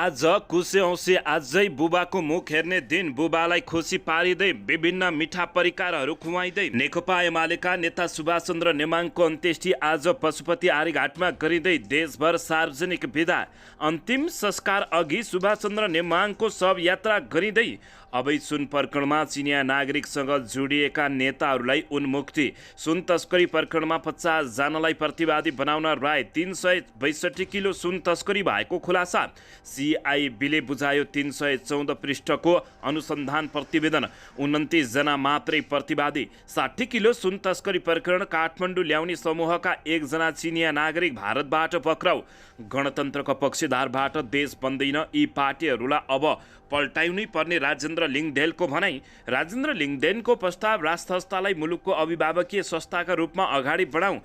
आज कुशे औँसी आजै बुबाको मुख हेर्ने दिन। बुबालाई खुसी पारिँदै विभिन्न मिठा परिकारहरू खुवाइँदै नेकपा एमालेका नेता सुभाष चन्द्र नेमाङको अन्त्येष्टि आज पशुपति आर्यघाटमा गरिँदै देशभर सार्वजनिक विदा। अन्तिम संस्कार अघि सुभाष चन्द्र नेमाङको शव यात्रा गरिँदै अवैध सुन प्रकरणमा चिनिया नागरिकसँग जोडिएका नेताहरूलाई उन्मुक्ति। सुन तस्करी प्रकरणमा 50 जनालाई प्रतिवादी बनाउन राय। 362 किलो सुन तस्करी भएको खुलासा। सिआइबीले बुझायो 314 पृष्ठको अनुसन्धान प्रतिवेदन। 29 जना मात्रै प्रतिवादी। 60 किलो सुन तस्करी प्रकरण काठमाडौँ ल्याउने समूहका 1 जना चिनिया नागरिक भारतबाट पक्राउ। गणतन्त्रको पक्षधारबाट देश बन्दैन, यी पार्टीहरूलाई अब पल्टाउनै पर्ने राजेन्द्र लिङदेनको भनाई। राजेन्द्र लिङदेनको प्रस्ताव राजसंस्थालाई मुलुकको अभिभावकीय संस्थाका रूपमा अगाडि बढाउँ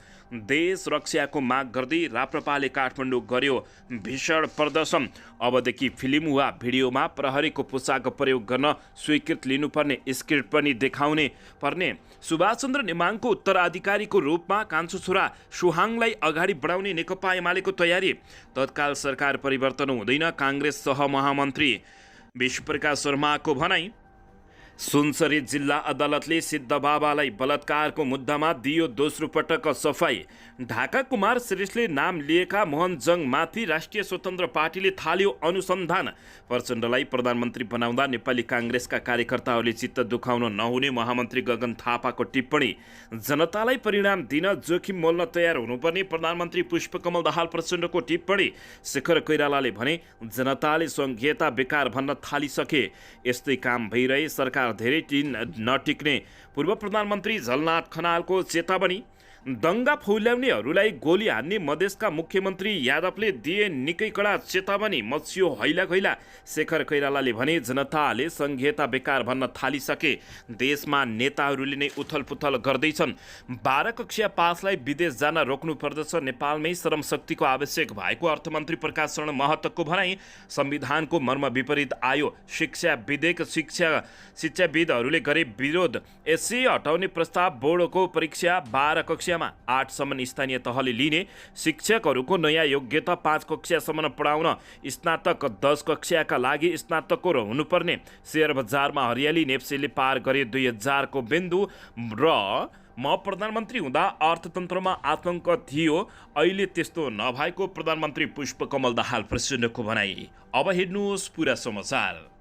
देश रक्षाको माग गर्दै राप्रपाले काठमाडौँ गर्यो भीषण प्रदर्शन। अबदेखि फिल्म वा भिडियोमा प्रहरीको पोसाक प्रयोग गर्न स्वीकृत लिनुपर्ने, स्क्रिप्ट पनि देखाउने पर्ने। सुभाष चन्द्र नेमाङको उत्तराधिकारीको रूपमा कान्छो छोरा सुहाङलाई अगाडि बढाउने नेकपा एमालेको तयारी। तत्काल सरकार परिवर्तन हुँदैन, काङ्ग्रेस सहमहामन्त्री विश्वप्रकाश शर्माको भनाई। सुनसरी जिल्ला अदालतले सिद्धबाबालाई बलात्कारको मुद्दामा दियो दोस्रो पटक सफाई। ढाका कुमार श्रेष्ठले नाम लिएका मोहन जङमाथि राष्ट्रिय स्वतन्त्र पार्टीले थाल्यो अनुसन्धान। प्रचण्डलाई प्रधानमन्त्री बनाउँदा नेपाली काङ्ग्रेसका कार्यकर्ताहरूले चित्त दुखाउन नहुने महामन्त्री गगन थापाको टिप्पणी। जनतालाई परिणाम दिन जोखिम मोल्न तयार हुनुपर्ने प्रधानमन्त्री पुष्पकमल दाहाल प्रचण्डको टिप्पणी। शेखर कोइरालाले भने जनताले सङ्घीयता बेकार भन्न थालिसके, यस्तै काम भइरहे सरकार धेरै दिन नटिक्ने। पूर्व प्रधानमन्त्री झलनाथ खनालको चेतावनी। दङ्गा फैलाउनेहरूलाई गोली हान्ने मधेसका मुख्यमन्त्री यादवले दिए निकै कडा चेतावनी। मचियो हैला खैला। शेखर कोइरालाले भने जनताले सङ्घीयता बेकार भन्न थालिसके, देशमा नेताहरूले नै उथलपुथल गर्दैछन्। 12 कक्षा पासलाई विदेश जान रोक्नु पर्दछ, नेपालमै श्रमशक्तिको आवश्यक भएको अर्थमन्त्री प्रकाश शरण महतोको भनाई। संविधानको मर्म विपरीत आयो शिक्षा विधेयक, शिक्षाविदहरूले गरे विरोध। एससी हटाउने प्रस्ताव। बोर्डको परीक्षा 12 कक्षा 8 सम्म स्थानीय तहले लिने। शिक्षकहरूको नयाँ योग्यता 5 कक्षासम्म पढाउन, स्नातक 10 कक्षाका लागि स्नातकोत्तर हुनुपर्ने। शेयर बजारमा हरियाली, नेप्सेले पार गरे 2000 को बिन्दु र म प्रधानमन्त्री हुँदा अर्थतन्त्रमा आतंक थियो, अहिले त्यस्तो नभएको प्रधानमन्त्री पुष्पकमल दाहाल प्रचण्डको भनाई। अब हेर्नुहोस् पुरा समाचार।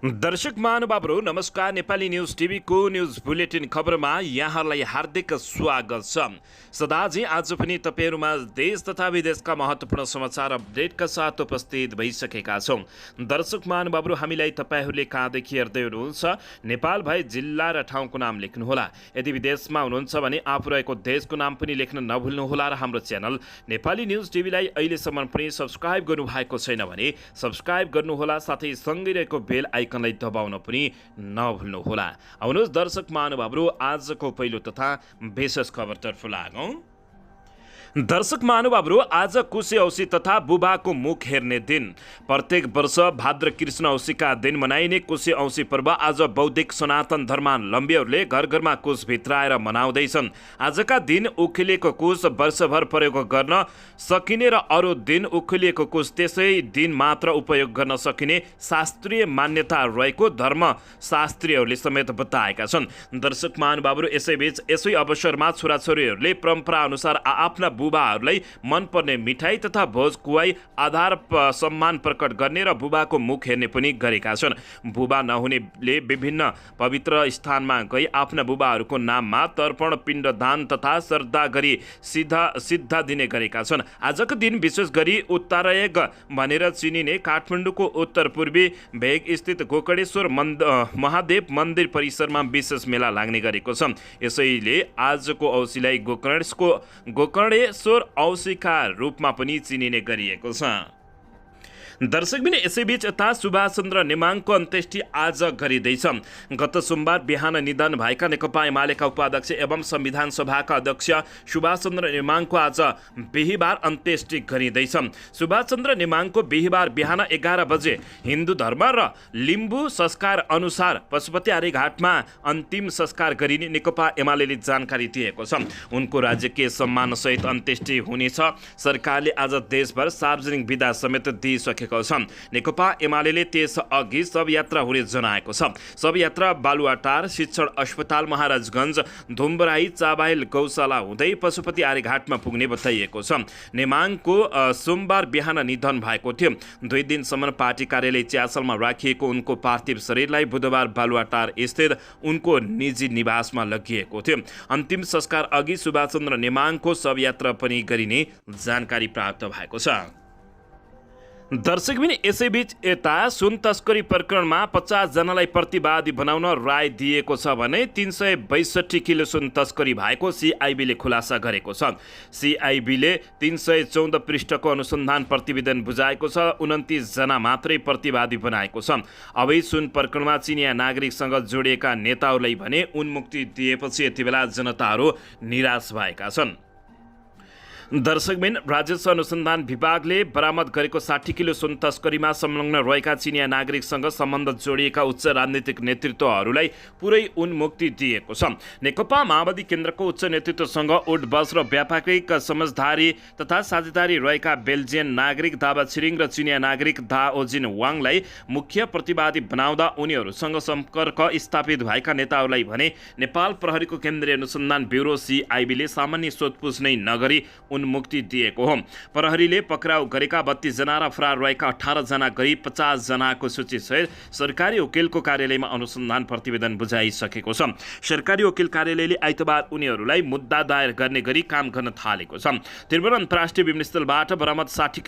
दर्शक महानुभावहरू नमस्कार। नेपाली न्युज टिभीको न्युज बुलेटिन खबरमा यहाँहरूलाई हार्दिक स्वागत छ। सदाझै आज पनि तपाईँहरूमा देश तथा विदेशका महत्त्वपूर्ण समाचार अपडेटका साथ उपस्थित भइसकेका छौँ। दर्शक महानुभावहरू, हामीलाई तपाईँहरूले कहाँदेखि हेर्दै हुनुहुन्छ नेपाल भए जिल्ला र ठाउँको नाम लेख्नुहोला। यदि विदेशमा हुनुहुन्छ भने आफू रहेको देशको नाम पनि लेख्न नभुल्नुहोला र हाम्रो च्यानल नेपाली न्युज टिभीलाई अहिलेसम्म पनि सब्सक्राइब गर्नुभएको छैन भने सब्सक्राइब गर्नुहोला, साथै सँगै रहेको बेल आइकनलाई दबाउन पनि नभुल्नुहोला। आउनुहोस् दर्शक महानुभावहरू, आजको पहिलो तथा विशेष खबरतर्फ लागौँ। दर्शक महानुभावहरू, आज कुशे औँसी तथा बुबाको मुख हेर्ने दिन। प्रत्येक वर्ष भाद्र कृष्ण औँसीका दिन मनाइने कुशे औँसी पर्व आज बौद्धिक सनातन धर्मावलम्बीहरूले घर घरमा कुश भित्राएर मनाउँदैछन्। आजका दिन उखेलिएको कुश वर्षभर प्रयोग गर्न सकिने र अरू दिन उखेलिएको कुश त्यसै दिन मात्र उपयोग गर्न सकिने शास्त्रीय मान्यता रहेको धर्मशास्त्रीहरूले समेत बताएका छन्। दर्शक महानुभावहरू, यसैबीच यसै अवसरमा छोराछोरीहरूले परम्परा अनुसार आफ्ना बुबाहरूलाई मनपर्ने मिठाई तथा भोज खुवाई आधार सम्मान प्रकट गर्ने र बुबाको मुख हेर्ने पनि गरेका छन्। बुबा नहुनेले विभिन्न पवित्र स्थानमा गई आफ्ना बुबाहरूको नाममा तर्पण, पिण्डदान तथा श्रद्धा गरी सिद्धा दिने गरेका छन्। आजको दिन विशेष गरी उत्तरायग भनेर चिनिने काठमाडौँको उत्तर पूर्वी भेग स्थित गोकर्णेश्वर महादेव मन्दिर परिसरमा विशेष मेला लाग्ने गरेको छ। यसैले आजको औँसीलाई गोकर्णेश्वर औँसीका रूपमा पनि चिनिने गरिएको छ। दर्शकबिन यसैबीच यता सुभाष चन्द्र नेमाङको अन्त्येष्टि आज गरिँदैछ। गत सोमबार बिहान निधन भएका नेकपा एमालेका उपाध्यक्ष एवं संविधान सभाका अध्यक्ष सुभाष चन्द्र नेमाङको आज बिहिबार अन्त्येष्टि गरिँदैछ। सुभाष चन्द्र नेमाङको बिहिबार बिहान 11 बजे हिन्दू धर्म र लिम्बू संस्कार अनुसार पशुपति आर्यघाटमा अन्तिम संस्कार गरिने नेकपा एमाले जानकारी दिएको छ। उनको राजकीय सम्मानसहित अन्त्येष्टि हुनेछ। सरकारले आज देशभर सार्वजनिक बिदा समेत दिइसकेको छ। नेकपा एमाले त्यसअघि शवयात्रा हुने जनाएको छ। शवयात्रा बालुवाटार, शिक्षण अस्पताल, महाराजगञ्ज, धुम्बराई, चाबाइल गौशाला हुँदै पशुपति आर्यघाटमा पुग्ने बताइएको छ। नेमाङको सोमबार बिहान निधन भएको थियो। 2 दिनसम्म पार्टी कार्यालय च्यासलमा राखिएको उनको पार्थिव शरीरलाई बुधबार बालुवाटार स्थित उनको निजी निवासमा लगिएको थियो। अन्तिम संस्कार अघि सुभाष चन्द्र नेमाङको शवयात्रा पनि गरिने जानकारी प्राप्त भएको छ। दर्शकबिन यसैबीच यता सुन तस्करी प्रकरणमा 50 जनालाई प्रतिवादी बनाउन राय दिएको छ भने 362 किलो सुन तस्करी भएको सिआइबीले खुलासा गरेको छ। सिआइबीले 314 पृष्ठको अनुसन्धान प्रतिवेदन बुझाएको छ। 29 जना मात्रै प्रतिवादी बनाएको छ। अवैध सुन प्रकरणमा चिनिया नागरिकसँग जोडिएका नेताहरूलाई भने उन्मुक्ति दिएपछि यति बेला जनताहरू निराश भएका छन्। दर्शकबिन राजस्व अनुसन्धान विभागले बरामद गरेको 60 किलो सुन तस्करीमा संलग्न रहेका चिनिया नागरिकसँग सम्बन्ध जोडिएका उच्च राजनीतिक नेतृत्वहरूलाई पुरै उन्मुक्ति दिएको छ। नेकपा माओवादी केन्द्रको उच्च नेतृत्वसँग उठबस र व्यापारिक समझदारी तथा साझेदारी रहेका बेल्जियन नागरिक दावा छिरिङ र चिनिया नागरिक दा ओजिन वाङलाई मुख्य प्रतिवादी बनाउँदा उनीहरूसँग सम्पर्क स्थापित भएका नेताहरूलाई भने नेपाल प्रहरीको केन्द्रीय अनुसन्धान ब्युरो सिआइबीले सामान्य सोधपुछ नै नगरी उन्मुक्ति दिएको हो। प्रहरीले पक्राउ गरेका 32 जना र फरार रहेका 18 जना गरी 50 जनाको सूची सहित सरकारी वकिलको कार्यालयमा अनुसन्धान प्रतिवेदन बुझाइसकेको छ। सरकारी वकिल कार्यालयले आइतबार उनीहरूलाई मुद्दा दायर गर्ने गरी काम गर्न थालेको छ। त्रिभुवन अन्तर्राष्ट्रिय विमानस्थलबाट बरामद 60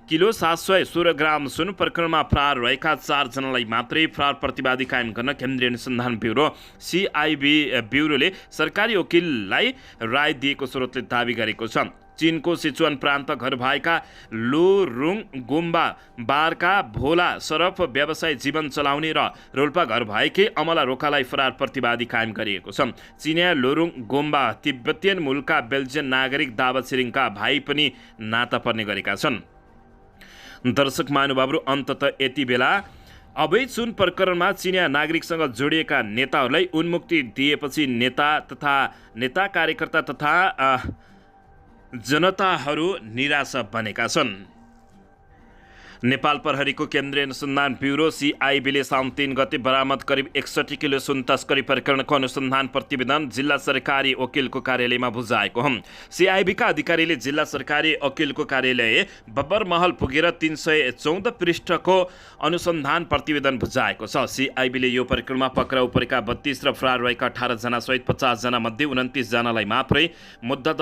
किलो 716 ग्राम सुन प्रकरणमा फरार रहेका 4 जनालाई मात्रै फरार प्रतिवादी कायम गर्न केन्द्रीय अनुसन्धान ब्युरो सिआइबी ब्युरोले सरकारी वकिललाई राय दिएको स्रोतले दावी गरेको छ। चीनको सिचुवान प्रान्त घर भएका लुरुङ गुम्बा बारका भोला सरफ व्यवसाय जीवन चलाउने र रोल्पा घर भएकै अमला रोकालाई फरार प्रतिवादी कायम गरिएको छ। चिनिया लुरुङ गुम्बा तिब्बतियन मूलका बेल्जियन नागरिक दावा छिरिङका भाइ पनि नाता पर्ने गरेका छन्। दर्शक महानुभावहरू, अन्ततः यति बेला अवैध सुन प्रकरणमा चिनिया नागरिकसँग जोडिएका नेताहरूलाई उन्मुक्ति दिएपछि नेता कार्यकर्ता तथा जनताहरू निराश बनेका छन्। नेपाल प्रहरीको केन्द्रीय अनुसन्धान ब्युरो सिआइबीले साउन 3 गते बरामद करिब 61 किलो सुन तस्करी प्रकरणको अनुसन्धान प्रतिवेदन जिल्ला सरकारी वकिलको कार्यालयमा बुझाएको हो। सिआइबीका अधिकारीले जिल्ला सरकारी वकिलको कार्यालय बब्बर महल पुगेर 314 पृष्ठको अनुसन्धान प्रतिवेदन बुझाएको छ। सिआइबीले यो प्रकरणमा पक्राउ परेका 32 र फरार रहेका 18 जना सहित 50 जना मध्ये 29 जनालाई मात्रै मुद्दा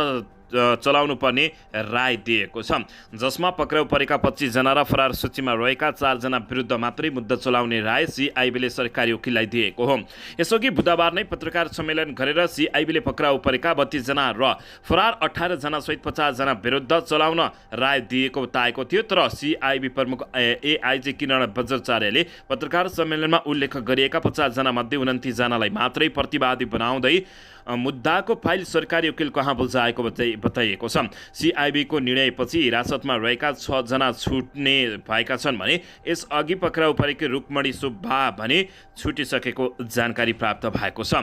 चलाउनु पर्ने राय दिएको छ, जसमा पक्राउ परेका 25 जना र फरार सूचीमा रहेका 4 जना विरुद्ध मात्रै मुद्दा चलाउने राय सिआइबीले सरकारी वकिललाई दिएको हो। यसअघि बुधबार नै पत्रकार सम्मेलन गरेर सिआइबीले पक्राउ परेका 32 जना र फरार 18 जना सहित 50 जना विरुद्ध चलाउन राय दिएको बताएको थियो। तर सिआइबी प्रमुख एआइजी किरण बज्राचार्यले पत्रकार सम्मेलनमा उल्लेख गरिएका 50 जना मध्ये 29 जनालाई मात्रै प्रतिवादी बनाउँदै मुद्दाको फाइल सरकारी वकिल कहाँ बुझाएको बताइएको छ। सिआइबीको निर्णयपछि हिरासतमा रहेका 6 जना छुट्ने भएका छन् भने यसअघि पक्राउ परेकी रुक्मणी सुब्बा भने छुटिसकेको जानकारी प्राप्त भएको छ।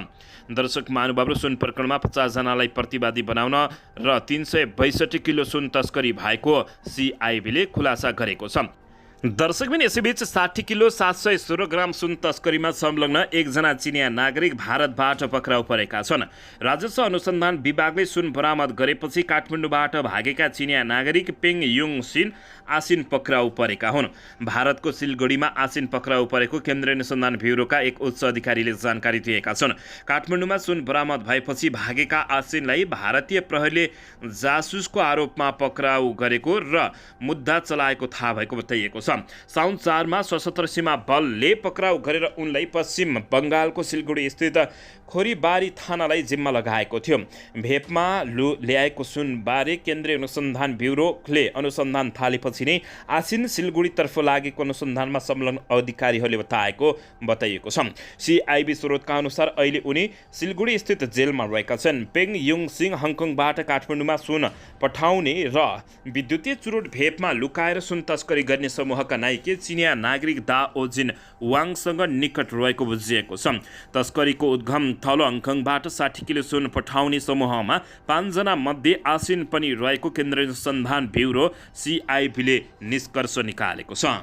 दर्शक महानुभावहरू, सुन प्रकरणमा 50 जनालाई प्रतिवादी बनाउन र 362 किलो सुन तस्करी भएको सिआइबीले खुलासा गरेको छ। दर्शकबिन यसैबीच 60 किलो 716 ग्राम सुन तस्करीमा संलग्न 1 जना चिनिया नागरिक भारतबाट पक्राउ परेका छन्। राजस्व अनुसन्धान विभागले सुन बरामद गरेपछि काठमाडौँबाट भागेका चिनिया नागरिक पेङ युङ सिन आसिन पक्राउ परेका हुन्। भारतको सिलगढीमा आसिन पक्राउ परेको केन्द्रीय अनुसन्धान ब्युरोका एक उच्च अधिकारीले जानकारी दिएका छन्। काठमाडौँमा सुन बरामद भएपछि भागेका आसिनलाई भारतीय प्रहरीले जासुसको आरोपमा पक्राउ गरेको र मुद्दा चलाएको थाहा भएको बताइएको छ। साउन 4 मा सशस्त्र सीमा बलले पक्राउ गरेर उनलाई पश्चिम बङ्गालको सिलगढी स्थित खोरीबारी थानालाई जिम्मा लगाएको थियो। भेपमा ल्याएको सुनबारे केन्द्रीय अनुसन्धान ब्युरोले अनुसन्धान थालेपछि नै आसिन सिलगढीतर्फ लागेको अनुसन्धानमा संलग्न अधिकारीहरूले बताइएको छ। सिआइबी स्रोतका अनुसार अहिले उनी सिलगढी स्थित जेलमा रहेका छन्। पेङ युङ सिंह हङकङबाट काठमाडौँमा सुन पठाउने र विद्युतीय चुरोट भेपमा लुकाएर सुन तस्करी गर्ने समूहका नायक चिनिया नागरिक दा ओजिन वाङसँग निकट रहेको बुझिएको छ। तस्करीको उद्गम थलो हङकङबाट 60 किलो सुन पठाउने समूहमा 5 जना मध्ये आसिन पनि रहेको केन्द्रीय अनुसन्धान ब्युरो सिआइबीले निष्कर्ष निकालेको छ।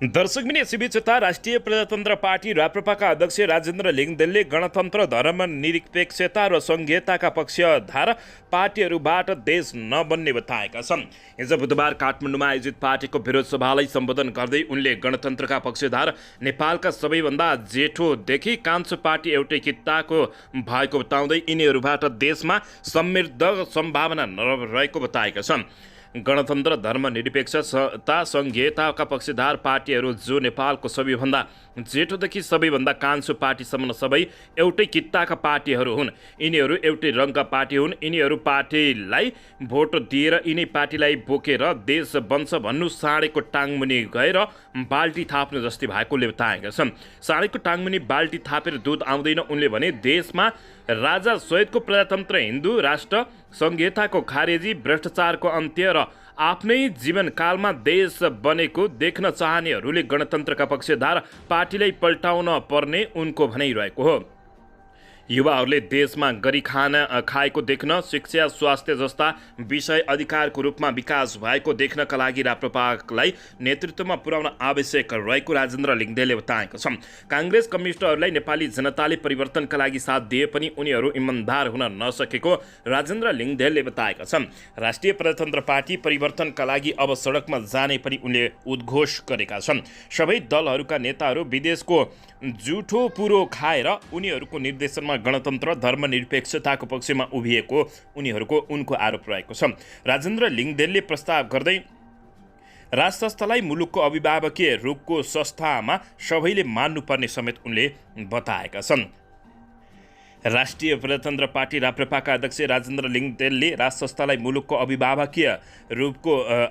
दर्शकबिन यसैबीच यता राष्ट्रिय प्रजातन्त्र पार्टी राप्रपाका अध्यक्ष राजेन्द्र लिङदेनले गणतन्त्र धर्मनिरपेक्षता र संघीयताका पक्षधार पार्टीहरूबाट देश नबन्ने बताएका छन्। हिजो बुधबार काठमाडौँमा आयोजित पार्टीको विरोध सभालाई सम्बोधन गर्दै उनले गणतन्त्रका पक्षधार नेपालका सबैभन्दा जेठोदेखि कान्छो पार्टी एउटै कित्ताको भएको बताउँदै यिनीहरूबाट देशमा समृद्ध सम्भावना नरहेको बताएका छन्। गणतन्त्र धर्मनिरपेक्षता संघीयताका पक्षधार पार्टीहरू जो नेपालको सबैभन्दा जेठोदेखि सबैभन्दा कान्छो पार्टीसम्म सबै एउटै कित्ताका पार्टीहरू हुन्। यिनीहरू एउटै रङका पार्टी हुन्। यिनीहरू पार्टीलाई भोट दिएर यिनै पार्टीलाई बोकेर देश बन्छ भन्नु साँडेको टाङमुनि गएर बाल्टी थाप्नु जस्तै भएकोले बताएका छन्। साँडेको टाङमुनि बाल्टी थापेर दुध आउँदैन उनले भने देशमा राजा सहितको प्रजातन्त्र हिन्दू राष्ट्र संघीयताको खारेजी भ्रष्टाचारको अन्त्य र आफ्नै जीवनकालमा देश बनेको देख्न चाहनेहरूले गणतन्त्रका पक्षधार पार्टीलाई पल्टाउन पर्ने उनको भनाइरहेको हो। युवाहरूले देशमा गरी खाएको देख्न शिक्षा स्वास्थ्य जस्ता विषय अधिकारको रूपमा विकास भएको देख्नका लागि राप्रपालाई नेतृत्वमा पुर्याउन आवश्यक रहेको राजेन्द्र लिङदेनले बताएका छन्। काङ्ग्रेस कम्युनिस्टहरूलाई नेपाली जनताले परिवर्तनका लागि साथ दिए पनि उनीहरू इमानदार हुन नसकेको राजेन्द्र लिङदेनले बताएका छन्। राष्ट्रिय प्रजातन्त्र पार्टी परिवर्तनका लागि अब सडकमा जाने पनि उनले उद्घोष गरेका छन्। सबै दलहरूका नेताहरू विदेशको जुठो पुरो खाएर उनीहरूको निर्देशनमा गणतन्त्र धर्मनिरपेक्षताको पक्षमा उभिएको उनको आरोप रहेको छ। राजेन्द्र लिङदेनले प्रस्ताव गर्दै राज संस्थालाई मुलुकको अभिभावकीय रूपको संस्थामा सबैले मान्नुपर्ने समेत उनले बताएका छन्। राष्ट्रिय प्रजातन्त्र पार्टी राप्रपाका अध्यक्ष राजेन्द्र लिङदेनले राज संस्थालाई मुलुकको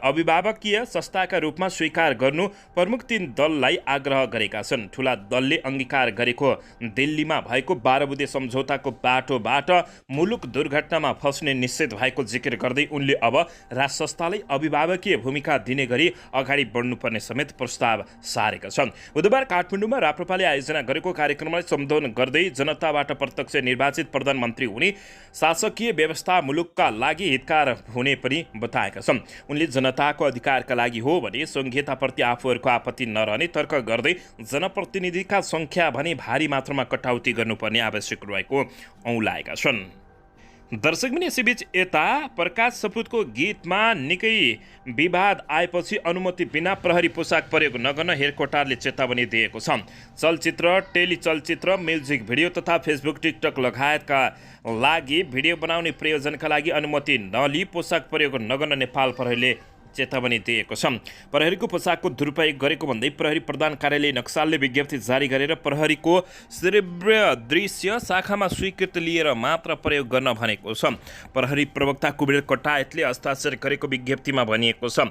अभिभावकीय संस्थाका रूपमा स्वीकार गर्नु प्रमुख 3 दललाई आग्रह गरेका छन्। ठुला दलले अंगीकार गरेको दिल्लीमा भएको 12 बुँदे सम्झौताको बाटोबाट मुलुक दुर्घटनामा फस्ने निश्चित भएको जिकिर गर्दै उनले अब राज संस्थालाई अभिभावकीय भूमिका दिने गरी अगाडि बढ्नुपर्ने समेत प्रस्ताव सारेका छन्। बुधबार काठमाडौँमा राप्रपाले आयोजना गरेको कार्यक्रमलाई सम्बोधन गर्दै जनताबाट प्रत्यक्ष निर्वाचित प्रधानमन्त्री हुने शासकीय व्यवस्था मुलुकका लागि हितकार हुने पनि बताएका छन्। उनले जनताको अधिकारका लागि हो भने संघीयताप्रति आफूहरूको आपत्ति नरहने तर्क गर्दै जनप्रतिनिधिका संख्या भने भारी मात्रामा कटौती गर्नुपर्ने आवश्यक रहेको औँलाएका छन्। दर्शकबिन यसैबीच यता प्रकाश सपुतको गीतमा निकै विवाद आएपछि अनुमति बिना प्रहरी पोसाक प्रयोग नगर्न हेडक्वार्टरले चेतावनी दिएको छ। चलचित्र टेलिचलचित्र म्युजिक भिडियो तथा फेसबुक टिकटक लगायतका लागि भिडियो बनाउने प्रयोजनका लागि अनुमति नलिई पोसाक प्रयोग नगर्न नेपाल प्रहरीले चेतावनी दिएको छ। प्रहरीको पोसाकको दुरुपयोग गरेको भन्दै प्रहरी प्रधान कार्यालय नक्सालले विज्ञप्ति जारी गरेर प्रहरीको श्रव्य दृश्य शाखामा स्वीकृति लिएर मात्र प्रयोग गर्न भनेको छ। प्रहरी प्रवक्ता कुबेर कटायतले हस्ताक्षर गरेको विज्ञप्तिमा भनिएको छ,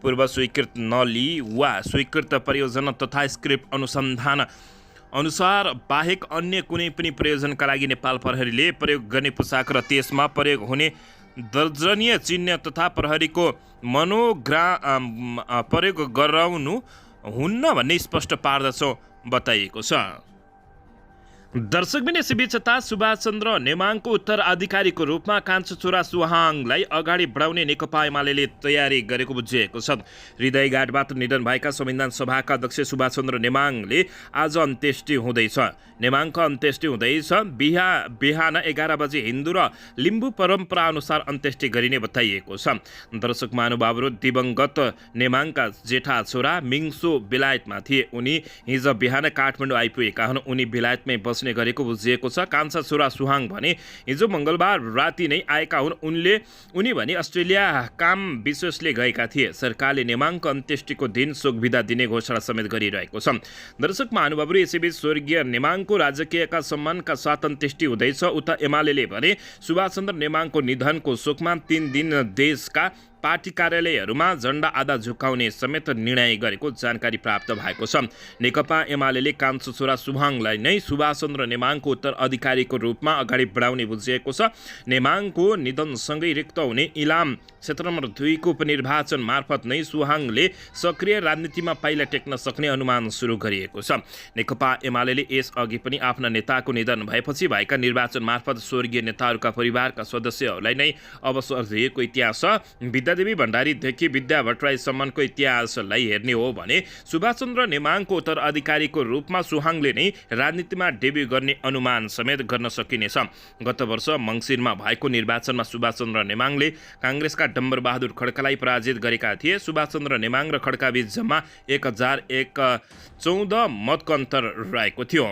पूर्व स्वीकृत नलिई वा स्वीकृत परियोजना तथा स्क्रिप्ट अनुसन्धान अनुसार बाहेक अन्य कुनै पनि प्रयोजनका लागि नेपाल प्रहरीले प्रयोग गर्ने पोसाक र त्यसमा प्रयोग हुने दर्जनीय चिन्ह तथा प्रहरीको प्रयोग गराउनु हुन्न भन्ने स्पष्ट पार्दछ बताइएको छ। दर्शकबिन यसैबीच सुभाष चन्द्र नेमाङको उत्तराधिकारीको रूपमा कान्छो छोरा सुहाङलाई अगाडि बढाउने नेकपा एमाले तयारी गरेको बुझिएको छ। हृदयघातबाट निधन भएका संविधान सभाका अध्यक्ष सुभाष चन्द्र नेमाङले आज अन्त्येष्टि हुँदैछ। नेमाङको अन्त्येष्टि हुँदैछ बिहान 11 बजे हिन्दू र लिम्बू परम्परा अनुसार अन्त्येष्टि गरिने बताइएको छ। दर्शक महानुभावहरू दिवंगत नेमाङका जेठा छोरा मिङसो बेलायतमा थिए। उनी हिजो बिहान काठमाडौँ आइपुगेका हुन्। उनी बेलायतमै बस्ने गरेको बुझिएको छ। कान्छा छोरा सुहाङ भने हिजो मङ्गलबार राति नै आएका हुन्। उनी भने अस्ट्रेलिया काम विशेषले गएका थिए। सरकारले नेमाङको अन्त्येष्टिको दिन शोक बिदा दिने घोषणा समेत गरिरहेको छ। दर्शक महानुभावहरू, यसैबीच स्वर्गीय नेमाङको राजकीयका सम्मानका साथ अन्त्येष्टि हुँदैछ। उता एमाले भने सुभाषचन्द्र नेमाङको निधनको शोकमा 3 दिन देशका पार्टी कार्यालयहरूमा झण्डा आधा झुकाउने समेत निर्णय गरेको जानकारी प्राप्त भएको छ। नेकपा एमाले कान्छो छोरा सुभाङलाई नै सुभाषचन्द्र नेमाङको उत्तराधिकारीको रूपमा अगाडि बढाउने बुझिएको छ। नेमाङको निधनसँगै रिक्त हुने इलाम क्षेत्र नम्बर 2 को उपनिर्वाचन मार्फत नै सुहाङले सक्रिय राजनीतिमा पाइला टेक्न सक्ने अनुमान सुरु गरिएको छ। नेकपा एमाले यसअघि पनि आफ्ना नेताको निधन भएपछि भएका निर्वाचन मार्फत स्वर्गीय नेताहरूका परिवारका सदस्यहरूलाई नै अवसर दिएको इतिहास छ। विद्यादेवी भण्डारीदेखि विद्या भट्टराईसम्मको इतिहासलाई हेर्ने हो भने सुभाषचन्द्र नेमाङको उत्तराधिकारीको रूपमा सुहाङले नै राजनीतिमा डेब्यू गर्ने अनुमान समेत गर्न सकिनेछ। गत वर्ष मङ्सिरमा भएको निर्वाचनमा सुभाषचन्द्र नेमाङले काङ्ग्रेसका डम्बरबहादुर खड्कालाई पराजित गरेका थिए। सुभाषचन्द्र नेमाङ र खड्काबीच जम्मा 1014 मतको अन्तर रहेको थियो।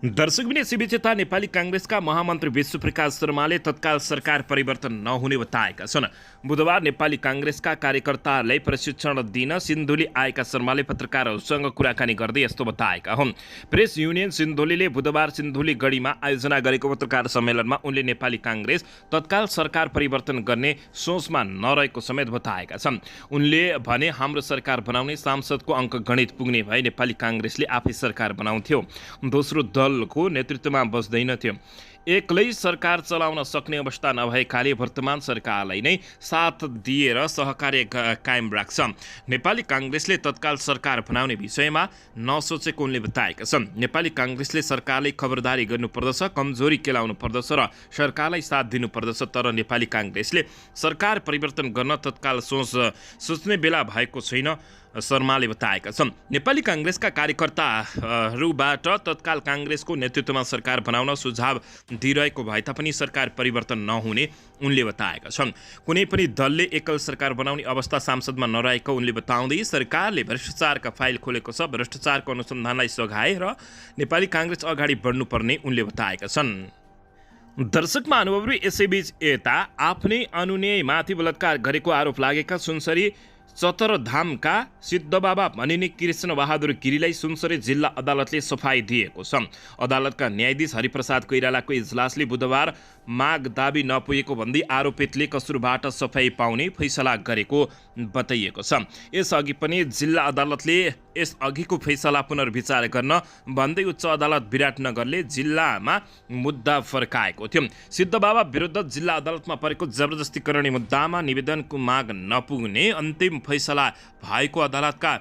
दर्शकबिन यसैबीच यता नेपाली काङ्ग्रेसका महामन्त्री विश्वप्रकाश शर्माले तत्काल सरकार परिवर्तन नहुने बताएका छन्। बुधबार नेपाली काङ्ग्रेसका कार्यकर्ताहरूलाई प्रशिक्षण दिन सिन्धुली आएका शर्माले पत्रकारहरूसँग कुराकानी गर्दै यस्तो बताएका हुन्। प्रेस युनियन सिन्धुलीले बुधबार सिन्धुली गढीमा आयोजना गरेको पत्रकार सम्मेलनमा उनले नेपाली काङ्ग्रेस तत्काल सरकार परिवर्तन गर्ने सोचमा नरहेको समेत बताएका छन्। उनले भने हाम्रो सरकार बनाउने सांसदको अङ्कगणित पुग्ने भए नेपाली काङ्ग्रेसले आफै सरकार बनाउँथ्यो, दोस्रो दलको नेतृत्वमा बस्दैनथ्यो। एक्लै सरकार चलाउन सक्ने अवस्था नभएकाले वर्तमान सरकारलाई नै साथ दिएर सहकार्य कायम राख्छ। नेपाली काङ्ग्रेसले तत्काल सरकार बनाउने विषयमा नसोचेको उनले बताएका छन्। नेपाली काङ्ग्रेसले सरकारले खबरदारी गर्नुपर्दछ, कमजोरी केलाउनु पर्दछ र सरकारलाई साथ दिनुपर्दछ। तर नेपाली काङ्ग्रेसले सरकार परिवर्तन गर्न तत्काल सोच्ने बेला भएको छैन, शर्माले बताएका छन्। नेपाली काङ्ग्रेसका कार्यकर्ताहरूबाट तत्काल काङ्ग्रेसको नेतृत्वमा सरकार बनाउन सुझाव दिइरहेको भए तापनि सरकार परिवर्तन नहुने उनले बताएका छन्। कुनै पनि दलले एकल सरकार बनाउने अवस्था सांसदमा नरहेको उनले बताउँदै सरकारले भ्रष्टाचारका फाइल खोलेको छ, भ्रष्टाचारको अनुसन्धानलाई सघाएर नेपाली काङ्ग्रेस अगाडि बढ्नुपर्ने उनले बताएका छन्। दर्शक महानुभावहरू, यसैबीच यता आफ्नै अनुयायीमाथि बलात्कार गरेको आरोप लागेका सुनसरी चतरधामका सिद्धबाबा भनिने कृष्ण बहादुर गिरीलाई सुनसरी जिल्ला अदालतले सफाई दिएको छ। अदालतका न्यायाधीश हरिप्रसाद कोइरालाको इजलासले बुधबार माग दाबी नपुगेको भन्दै आरोपितले कसुरबाट सफाई पाउने फैसला गरेको बताइएको छ। यसअघि पनि जिल्ला अदालतले यसअघिको फैसला पुनर्विचार गर्न भन्दै उच्च अदालत विराटनगरले जिल्लामा मुद्दा फर्काएको थियो। सिद्धबाबा विरुद्ध जिल्ला अदालतमा परेको जबरजस्ती गर्ने मुद्दामा निवेदनको माग नपुग्ने अन्तिम फैसला भएको अदालतका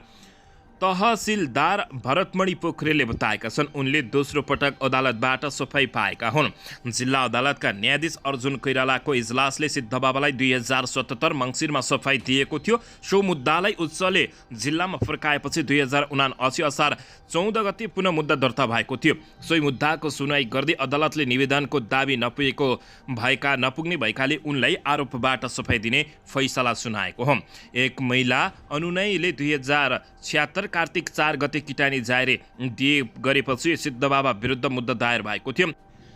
तहसिलदार भरतमणि पोखरेलले बताएका छन्। उनले दोस्रो पटक अदालतबाट सफाई पाएका हुन्। जिल्ला अदालतका न्यायाधीश अर्जुन कोइरालाको इजलासले सिद्धबाबालाई 2077 मङ्सिरमा सफाई दिएको थियो। सो मुद्दालाई उच्चले जिल्लामा फर्काएपछि 2079 असार 14 गते पुनः मुद्दा दर्ता भएको थियो। सोही मुद्दाको सुनवाई गर्दै अदालतले निवेदनको दाबी नपुग्ने भएकाले उनलाई आरोपबाट सफाई दिने फैसला सुनाएको हो। एक महिला अनुनयीले 2076 कार्तिक 4 गते किटानी जारी गरेपछि सिद्धबाबा विरुद्ध मुद्दा दायर भएको थियो।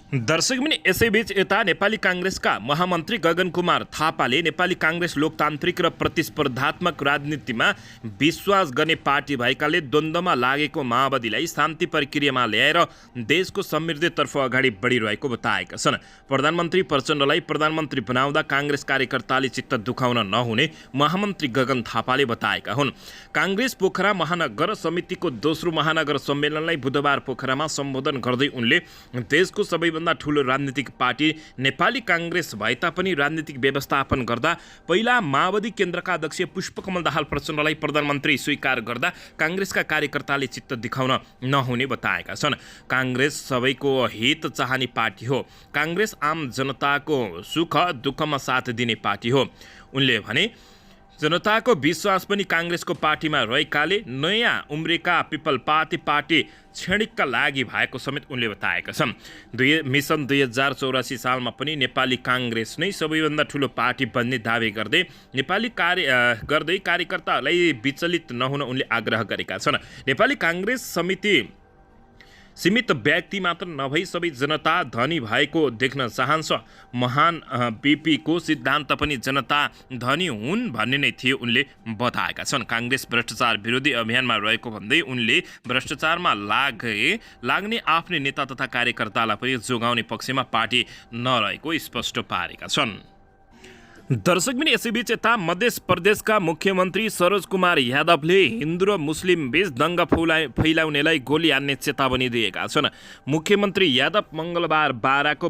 दर्शकबिन यसैबीच यता नेपाली काङ्ग्रेसका महामन्त्री गगन कुमार थापाले नेपाली काङ्ग्रेस लोकतान्त्रिक र प्रतिस्पर्धात्मक राजनीतिमा विश्वास गर्ने पार्टी भएकाले द्वन्द्वमा लागेको माओवादीलाई शान्ति प्रक्रियामा ल्याएर देशको समृद्धितर्फ अगाडि बढिरहेको बताएका छन्। प्रधानमन्त्री प्रचण्डलाई प्रधानमन्त्री बनाउँदा काङ्ग्रेस कार्यकर्ताले चित्त दुखाउन नहुने महामन्त्री गगन थापाले बताएका हुन्। काङ्ग्रेस पोखरा महानगर समितिको दोस्रो महानगर सम्मेलनलाई बुधबार पोखरामा सम्बोधन गर्दै उनले देशको सबैभन्दा ठूलो राजनीतिक पार्टी नेपाली काङ्ग्रेस भए तापनि राजनीतिक व्यवस्थापन गर्दा पहिला माओवादी केन्द्रका अध्यक्ष पुष्पकमल दाहाल प्रचण्डलाई प्रधानमन्त्री स्वीकार गर्दा काङ्ग्रेसका कार्यकर्ताले चित्त दिखाउन नहुने बताएका छन्। काङ्ग्रेस सबैको हित चाहने पार्टी हो। काङ्ग्रेस आम जनताको सुख दुःखमा साथ दिने पार्टी हो। उनले भने जनताको विश्वास पनि काङ्ग्रेसको पार्टीमा रहेकाले नयाँ उम्रेका पिपलपाती पार्टी क्षणिकका लागि भएको समेत उनले बताएका छन्। मिसन 2084 सालमा पनि नेपाली काङ्ग्रेस नै सबैभन्दा ठूलो पार्टी बन्ने दावी गर्दै कार्यकर्ताहरूलाई विचलित नहुन उनले आग्रह गरेका छन्। नेपाली काङ्ग्रेस सीमित व्यक्ति मात्र नभई सबै जनता धनी भएको देख्न चाहन्छ। महान बीपीको सिद्धान्त पनि जनता धनी हुन् भन्ने नै थियो उनले बताएका छन्। काङ्ग्रेस भ्रष्टाचार विरोधी अभियानमा रहेको भन्दै उनले भ्रष्टाचारमा लाग्ने आफ्नै नेता तथा कार्यकर्तालाई पनि जोगाउने पक्षमा पार्टी नरहेको स्पष्ट पारेका छन्। दर्शकबिन यसैबीच यता मध्य प्रदेशका मुख्यमन्त्री सरोज कुमार यादवले हिन्दू र मुस्लिम बीच दङ्गा फैलाउनेलाई गोली हान्ने चेतावनी दिएका छन्। मुख्यमन्त्री यादव मङ्गलबार बाराको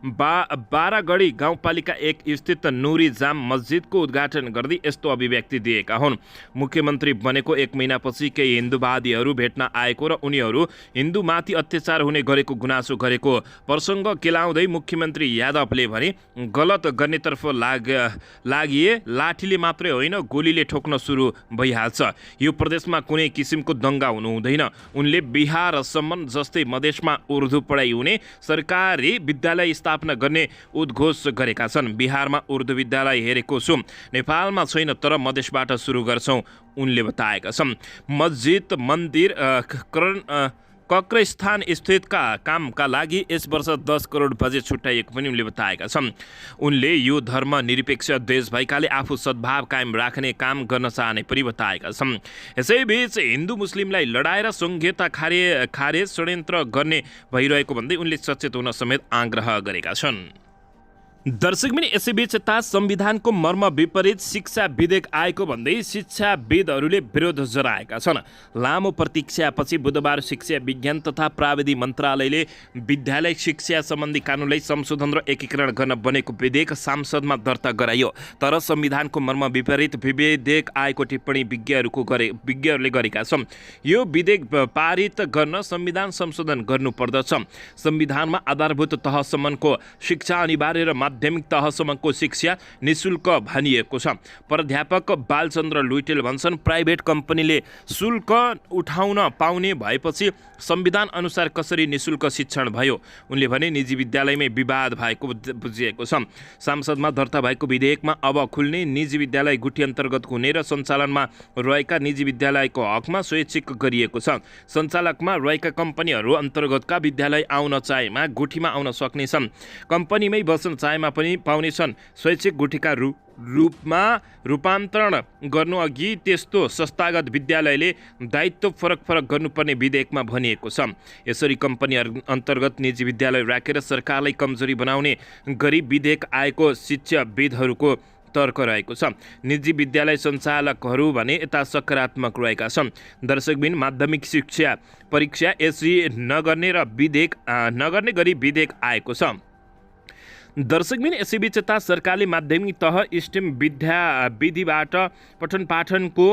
बारागढी गाउँपालिका 1 स्थित नुरी जाम मस्जिदको उद्घाटन गर्दै यस्तो अभिव्यक्ति दिएका हुन्। मुख्यमन्त्री बनेको 1 महिनापछि केही हिन्दूवादीहरू भेट्न आएको र उनीहरू हिन्दूमाथि अत्याचार हुने गरेको गुनासो गरेको प्रसङ्ग केलाउँदै मुख्यमन्त्री यादवले भने गलत गर्नेतर्फ लागिए लाठीले मात्रै होइन गोलीले ठोक्न सुरु भइहाल्छ। यो प्रदेशमा कुनै किसिमको दङ्गा हुनु हुँदैन। उनले बिहारसम्म जस्तै मधेसमा उर्दू पढाइ हुने सरकारी विद्यालय स्थापना गर्ने उद्घोष गरेका छन्। बिहारमा उर्दू विद्यालय हेरेको छु, नेपालमा छैन, तर मधेसबाट सुरु गर्छौँ उनले बताएका छन्। मस्जिद मन्दिर कक्रस्थान स्थितका कामका लागि यस वर्ष 10 करोड बजेट छुट्याइएको पनि उनले बताएका छन्। उनले यो धर्मनिरपेक्ष देश भएकाले आफू सद्भाव कायम राख्ने काम गर्न चाहने पनि बताएका छन्। यसैबीच हिन्दू मुस्लिमलाई लडाएर संहिता खारेज षड्यन्त्र गर्ने भइरहेको भन्दै उनले सचेत हुन समेत आग्रह गरेका छन्। दर्शकबिन यसैबीच यता संविधानको मर्म विपरीत शिक्षा विधेयक आएको भन्दै शिक्षाविदहरूले विरोध जनाएका छन्। लामो प्रतीक्षापछि बुधबार शिक्षा विज्ञान तथा प्राविधि मन्त्रालयले विद्यालय शिक्षा सम्बन्धी कानुनलाई संशोधन र एकीकरण गर्न बनेको विधेयक संसदमा दर्ता गरायो। तर संविधानको मर्म विपरीत विधेयक आएको टिप्पणी विज्ञहरूले गरेका छन्। यो विधेयक पारित गर्न संविधान संशोधन गर्नुपर्दछ। संविधानमा आधारभूत तहसम्मको शिक्षा अनिवार्य र माध्यमिक तहसम्मको शिक्षा निशुल्क भनिएको छ। प्राध्यापक बालचन्द्र लुइटेल भन्छन्, प्राइभेट कम्पनीले शुल्क उठाउन पाउने भएपछि संविधान अनुसार कसरी निशुल्क शिक्षण भयो? उनले भने निजी विद्यालयमै विवाद भएको बुझिएको छ। संसदमा दर्ता भएको विधेयकमा अब खुल्ने निजी विद्यालय गुठी अन्तर्गत हुने र सञ्चालनमा रहेका निजी विद्यालयको हकमा स्वैच्छिक गरिएको छ। सञ्चालकमा रहेका कम्पनीहरू अन्तर्गतका विद्यालय आउन चाहेमा गुठीमा आउन सक्नेछन्। कम्पनीमै बस्न चाहेमा पनि पाउनेछन्। स्वैच्छिक गुठीका रूपमा रूपान्तरण गर्नु अघि त्यस्तो संस्थागत विद्यालयले दायित्व फरक गर्नुपर्ने विधेयकमा भनिएको छ। यसरी कम्पनी अन्तर्गत निजी विद्यालय राखेर सरकारलाई कमजोरी बनाउने गरी विधेयक आएको शिक्षाविदहरूको तर्क रहेको छ। निजी विद्यालय सञ्चालकहरू भने यता सकारात्मक रहेका छन्। दर्शकबिन माध्यमिक शिक्षा परीक्षा यसरी नगर्ने गरी विधेयक आएको छ। दर्शकबिन यसैबीच यता सरकारले माध्यमिक तह स्टेम विधिबाट पठन पाठनको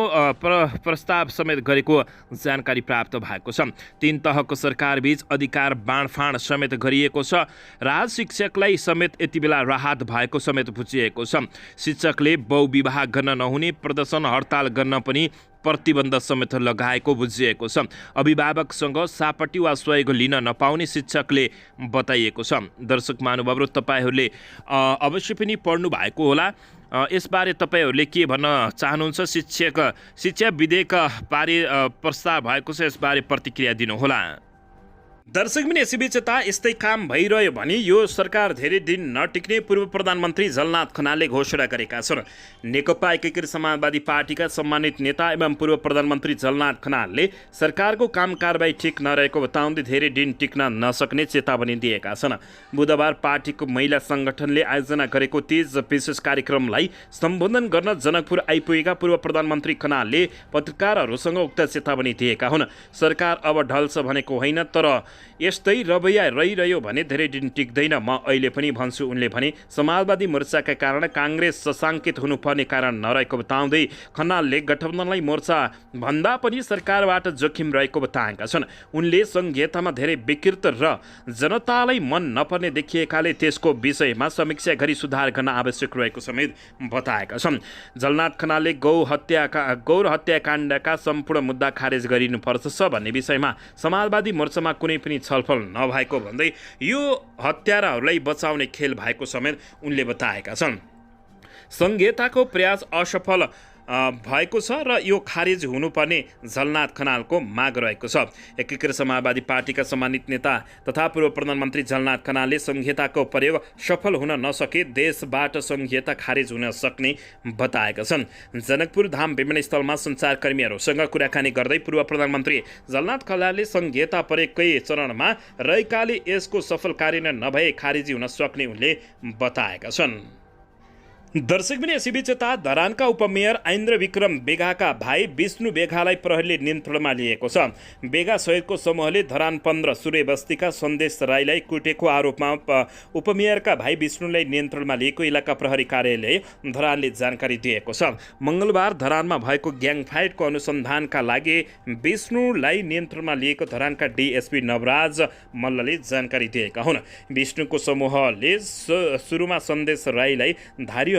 प्रस्ताव समेत गरेको जानकारी प्राप्त भएको छ। 3 तहको सरकारबीच अधिकार बाँडफाँड समेत गरिएको छ। राज शिक्षकलाई समेत यति बेला राहत भएको समेत बुझिएको छ। शिक्षकले बहुविवाह गर्न नहुने, प्रदर्शन हडताल गर्न पनि प्रतिबन्ध समेत लगाएको बुझिएको छ। अभिभावकसँग सापटी वा सहयोग लिन नपाउने शिक्षकले बताइएको छ। दर्शक महानुभावहरू, तपाईँहरूले अवश्य पनि पढ्नु भएको होला। यसबारे तपाईँहरूले के भन्न चाहनुहुन्छ? शिक्षा विधेयक प्रस्ताव भएको छ, यसबारे प्रतिक्रिया दिनुहोला। दर्शकबिन यसैबीच यता यस्तै काम भइरह्यो भने यो सरकार धेरै दिन नटिक्ने पूर्व प्रधानमन्त्री झलनाथ खनालले घोषणा गरेका छन्। नेकपा एकीकृत समाजवादी पार्टीका सम्मानित नेता एवं पूर्व प्रधानमन्त्री झलनाथ खनालले सरकारको काम कारबाही ठिक नरहेको बताउँदै धेरै दिन टिक्न नसक्ने चेतावनी दिएका छन्। बुधबार पार्टीको महिला सङ्गठनले आयोजना गरेको तीज विशेष कार्यक्रमलाई सम्बोधन गर्न जनकपुर आइपुगेका पूर्व प्रधानमन्त्री खनालले पत्रकारहरूसँग उक्त चेतावनी दिएका हुन्। सरकार अब ढल्छ भनेको होइन, तर यस्तै रवैया रहिरह्यो भने धेरै दिन टिक्दैन। म अहिले पनि भन्छु, उनले भने। समाजवादी मोर्चाका कारण काङ्ग्रेस सशाङ्कित हुनुपर्ने कारण नरहेको बताउँदै खनालले गठबन्धनलाई मोर्चा भन्दा पनि सरकारबाट जोखिम रहेको बताएका छन्। उनले संहितामा धेरै विकृत र जनतालाई मन नपर्ने देखिएकाले त्यसको विषयमा समीक्षा गरी सुधार गर्न आवश्यक रहेको समेत बताएका छन्। झलनाथ खनालले गौर हत्याकाण्डका सम्पूर्ण मुद्दा खारेज गरिनुपर्छ भन्ने विषयमा समाजवादी मोर्चामा कुनै पनि छलफल नभएको भन्दै यो हत्याराहरूलाई बचाउने खेल भएको समेत उनले बताएका छन्। संहिताको प्रयास असफल भएको छ र यो खारेज हुनुपर्ने झलनाथ खनालको माग रहेको छ। एकीकृत समाजवादी पार्टीका सम्मानित नेता तथा पूर्व प्रधानमन्त्री झलनाथ खनालले संहिताको प्रयोग सफल हुन नसके देशबाट संहिता खारेज हुन सक्ने बताएका छन्। जनकपुर धाम विमान स्थलमा सञ्चारकर्मीहरूसँग कुराकानी गर्दै पूर्व प्रधानमन्त्री झलनाथ खनालले संहिता प्रयोगकै चरणमा रहेकाले यसको सफल कार्यान्वयन नभए खारेजी हुन सक्ने उनले बताएका छन्। दर्शकबिन यसैबीच यता धरानका उपमेयर ऐन्द्र विक्रम बेगाका भाइ विष्णु बेगालाई प्रहरीले नियन्त्रणमा लिएको छ। बेगा सहितको समूहले धरान 15 सूर्य बस्तीका सन्देश राईलाई कुटेको आरोपमा उपमेयरका भाइ विष्णुलाई नियन्त्रणमा लिएको इलाका प्रहरी कार्यालय धरानले जानकारी दिएको छ। मङ्गलबार धरानमा भएको ग्याङ फाइटको अनुसन्धानका लागि विष्णुलाई नियन्त्रणमा लिएको धरानका डिएसपी नवराज मल्लले जानकारी दिएका हुन्। विष्णुको समूहले सुरुमा सन्देश राईलाई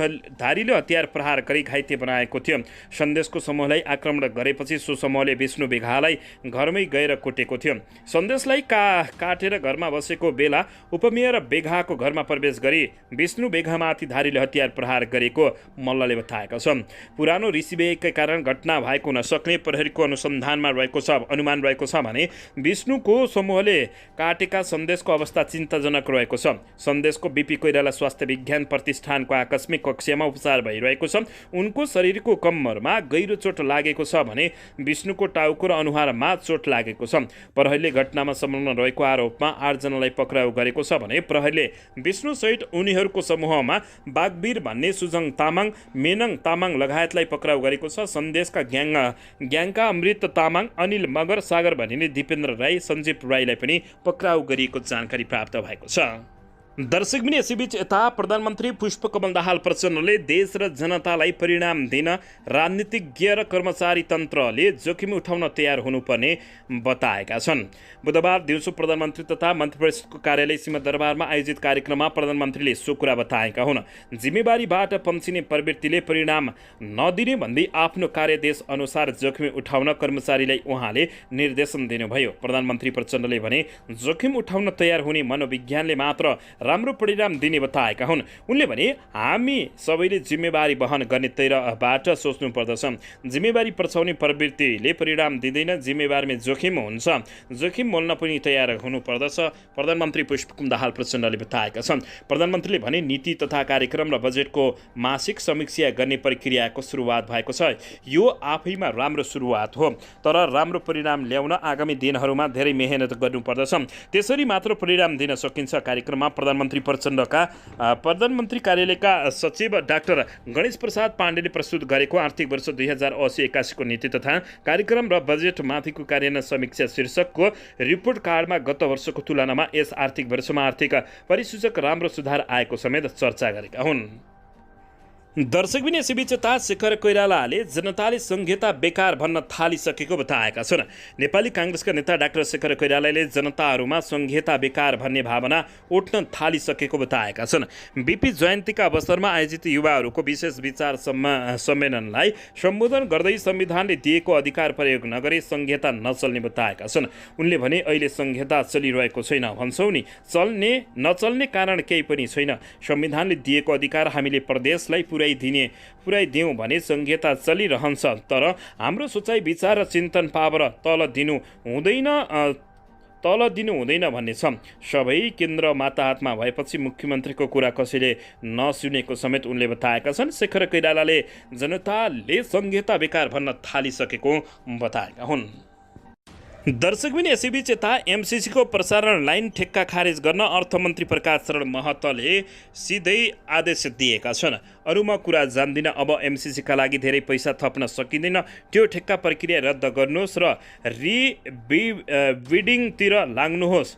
धारिलो हतियार प्रहार गरी घाइते बनाएको थियो। सन्देशको समूहलाई आक्रमण गरेपछि सो समूहले विष्णु बेगालाई घरमै गएर कुटेको थियो। सन्देशलाई काटेर घरमा बसेको बेला उपमेयर बेगाको घरमा प्रवेश गरी विष्णु बेगामाथि धारिलो हतियार प्रहार गरेको मल्लले बताएका छन्। पुरानो ऋषिवेगकै कारण घटना भएको हुन सक्ने प्रहरीको अनुमान रहेको छ भने विष्णुको समूहले काटेका सन्देशको अवस्था चिन्ताजनक रहेको छ। सन्देशको बीपी कोइराला स्वास्थ्य विज्ञान प्रतिष्ठानको आकस्मिक कक्षमा उपचार भइरहेको छ। उनको शरीरको कम्मरमा गहिरो चोट लागेको छ भने विष्णुको टाउको र अनुहारमा चोट लागेको छ। प्रहरीले घटनामा संलग्न रहेको आरोपमा 8 जनालाई पक्राउ गरेको छ भने प्रहरीले विष्णु सहित उनीहरूको समूहमा बागवीर भन्ने सुजङ तामाङ, मेनङ तामाङ लगायतलाई पक्राउ गरेको छ। सन्देशका ग्याङका अमृत तामाङ, अनिल मगर, सागर भनिने दिपेन्द्र राई, सञ्जीव राईलाई पनि पक्राउ गरिएको जानकारी प्राप्त भएको छ। दर्शकबिन यसैबीच यता प्रधानमन्त्री पुष्पकमल दाहाल प्रचण्डले देश र जनतालाई परिणाम दिन राजनीतिज्ञ र कर्मचारी तन्त्रले जोखिम उठाउन तयार हुनुपर्ने बताएका छन्। बुधबार दिउँसो प्रधानमन्त्री तथा मन्त्रीपरिषदको कार्यालय सिंहदरबारमा आयोजित कार्यक्रममा प्रधानमन्त्रीले सो कुरा बताएका हुन्। जिम्मेवारीबाट पन्चिने प्रवृत्तिले परिणाम नदिने भन्दै आफ्नो कार्यदेश अनुसार जोखिम उठाउन कर्मचारीलाई उहाँले निर्देशन दिनुभयो। प्रधानमन्त्री प्रचण्डले भने जोखिम उठाउन तयार हुने मनोविज्ञानले मात्र राम्रो परिणाम दिने बताएका हुन्। उनले भने हामी सबैले जिम्मेवारी वहन गर्ने तरिकाबाट सोच्नु पर्दछ। जिम्मेवारी पछाउने प्रवृत्तिले परिणाम दिँदैन, जिम्मेवारीमा जोखिम हुन्छ, जोखिम मोल्न पनि तयार हुनुपर्दछ, प्रधानमन्त्री पुष्पकमल दाहाल प्रचण्डले बताएका छन्। प्रधानमन्त्रीले भने नीति तथा कार्यक्रम र बजेटको मासिक समीक्षा गर्ने प्रक्रियाको सुरुवात भएको छ। यो आफैमा राम्रो सुरुवात हो, तर राम्रो परिणाम ल्याउन आगामी दिनहरूमा धेरै मेहनत गर्नुपर्दछ, त्यसरी मात्र परिणाम दिन सकिन्छ। कार्यक्रममा प्रधानमन्त्री प्रचण्डका प्रधानमन्त्री कार्यालयका सचिव डाक्टर गणेश प्रसाद पाण्डेले प्रस्तुत गरेको आर्थिक वर्ष 2080-81 को नीति तथा कार्यक्रम र बजेट माथिको कार्यान्वयन समीक्षा शीर्षकको रिपोर्ट कार्डमा गत वर्षको तुलनामा यस आर्थिक वर्षमा आर्थिक परिसूचक राम्रो सुधार आएको समेत चर्चा गरेका हुन्। दर्शकबिन यसैबीच यता शेखर कोइरालाले जनताले संहिता बेकार भन्न थालिसकेको बताएका छन्। नेपाली काङ्ग्रेसका नेता डाक्टर शेखर कोइरालाले जनताहरूमा संहिता बेकार भन्ने भावना उठ्न थालिसकेको बताएका छन्। बीपी जयन्तीका अवसरमा आयोजित युवाहरूको विशेष विचार सम्मेलनलाई सम्बोधन गर्दै संविधानले दिएको अधिकार प्रयोग नगरे संहिता नचल्ने बताएका छन्। उनले भने अहिले संहिता चलिरहेको छैन भन्छौ नि, नचल्ने कारण केही पनि छैन। संविधानले दिएको अधिकार हामीले प्रदेशलाई पुर्याइ दिउँ भने संहिता चलिरहन्छ, तर हाम्रो सोचाइ विचार र चिन्तन पावर तल दिनु हुँदैन भन्ने छ। सबै केन्द्र माता हातमा भएपछि मुख्यमन्त्रीको कुरा कसैले नसुनेको समेत उनले बताएका छन्। शेखर कोइरालाले जनताले संहिता बेकार भन्न थालिसकेको बताएका हुन्। दर्शकबिन यसैबीच यता एमसिसीको प्रसारण लाइन ठेक्का खारेज गर्न अर्थमन्त्री प्रकाश शरण महतले सिधै आदेश दिएका छन्। अरूमा कुरा जान्दिन, अब एमसिसीका लागि धेरै पैसा थप्न सकिँदैन, त्यो ठेक्का प्रक्रिया रद्द गर्नुहोस् र रिबिडिङतिर लाग्नुहोस्।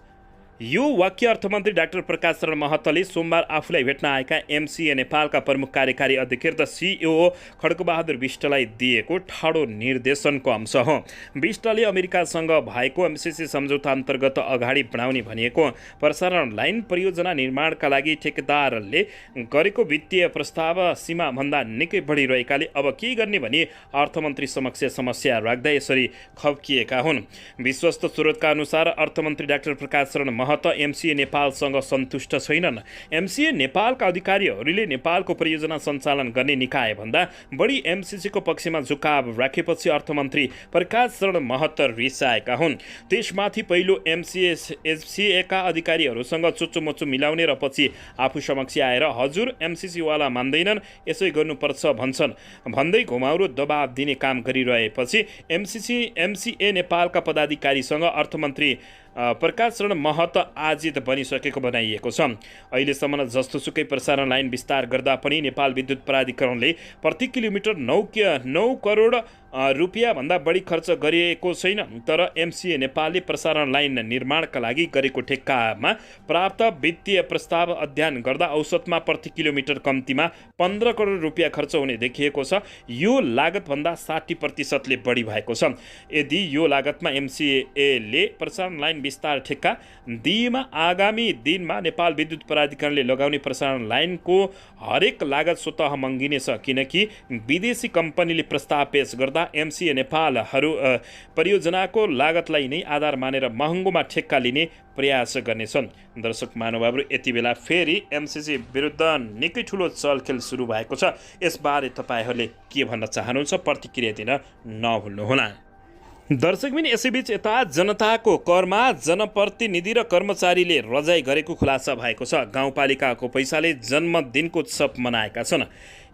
यो वाक्य अर्थमन्त्री डाक्टर प्रकाश शरण महतले सोमबार आफूलाई भेट्न आएका एमसिए नेपालका प्रमुख कार्यकारी अधिकृत सिइओ खड्गबहादुर विष्टलाई दिएको ठाडो निर्देशनको अंश हो। विष्टले अमेरिकासँग भएको एमसिसी सम्झौता अन्तर्गत अगाडि बढाउने भनिएको प्रसारण लाइन परियोजना निर्माणका लागि ठेकेदारले गरेको वित्तीय प्रस्ताव सीमाभन्दा निकै बढिरहेकाले अब के गर्ने भनी अर्थमन्त्री समक्ष समस्या राख्दै यसरी खप्किएका हुन्। विश्वस्त स्रोतका अनुसार अर्थमन्त्री डाक्टर प्रकाश शरण महत एमसिए नेपालसँग सन्तुष्ट छैनन्। एमसिए नेपालका अधिकारीहरूले नेपालको परियोजना सञ्चालन गर्ने निकाय भन्दा बढी एमसिसीको पक्षमा झुकाव राखेपछि अर्थमन्त्री प्रकाश शरण महत रिसाएका हुन्। त्यसमाथि पहिलो एमसिएका अधिकारीहरूसँग चुच्चोमुच्चो मिलाउने र पछि आफू समक्ष आएर हजुर एमसिसीवाला मान्दैनन्, यसै गर्नुपर्छ भन्छन् भन्दै घुमाउरो दबाब दिने काम गरिरहेपछि एमसिए नेपालका पदाधिकारीसँग अर्थमन्त्री प्रकाश शरण महत आजित बनिसकेको बनाइएको छ। अहिलेसम्म जस्तोसुकै प्रसारण लाइन विस्तार गर्दा पनि नेपाल विद्युत प्राधिकरणले प्रति किलोमिटर 9 करोड रुपियाँभन्दा बढी खर्च गरिएको छैन। तर एमसिए नेपालले प्रसारण लाइन निर्माणका लागि गरेको ठेक्कामा प्राप्त वित्तीय प्रस्ताव अध्ययन गर्दा औसतमा प्रति किलोमिटर कम्तीमा 15 करोड रुपियाँ खर्च हुने देखिएको छ। यो लागतभन्दा 60% बढी भएको छ। यदि यो लागतमा एमसिएले प्रसारण लाइन विस्तार ठेक्का दिएमा आगामी दिनमा नेपाल विद्युत प्राधिकरणले लगाउने प्रसारण लाइनको हरेक लागत स्वतः मङ्गिनेछ, किनकि विदेशी कम्पनीले प्रस्ताव पेश गर्दा एमसिए नेपालहरू परियोजनाको लागतलाई नै आधार मानेर महँगोमा ठेक्का लिने प्रयास गर्नेछन्। दर्शक महानुभावहरू, यति बेला फेरि एमसिसी विरुद्ध निकै ठुलो चलखेल सुरु भएको छ। यसबारे तपाईँहरूले के भन्न चाहनुहुन्छ? प्रतिक्रिया दिन नभुल्नुहोला। दर्शकबिन, यसैबीच यता जनताको करमा जनप्रतिनिधि र कर्मचारीले रजाई गरेको खुलासा भएको छ। गाउँपालिकाको पैसाले जन्मदिनको उत्सव मनाएका छन्।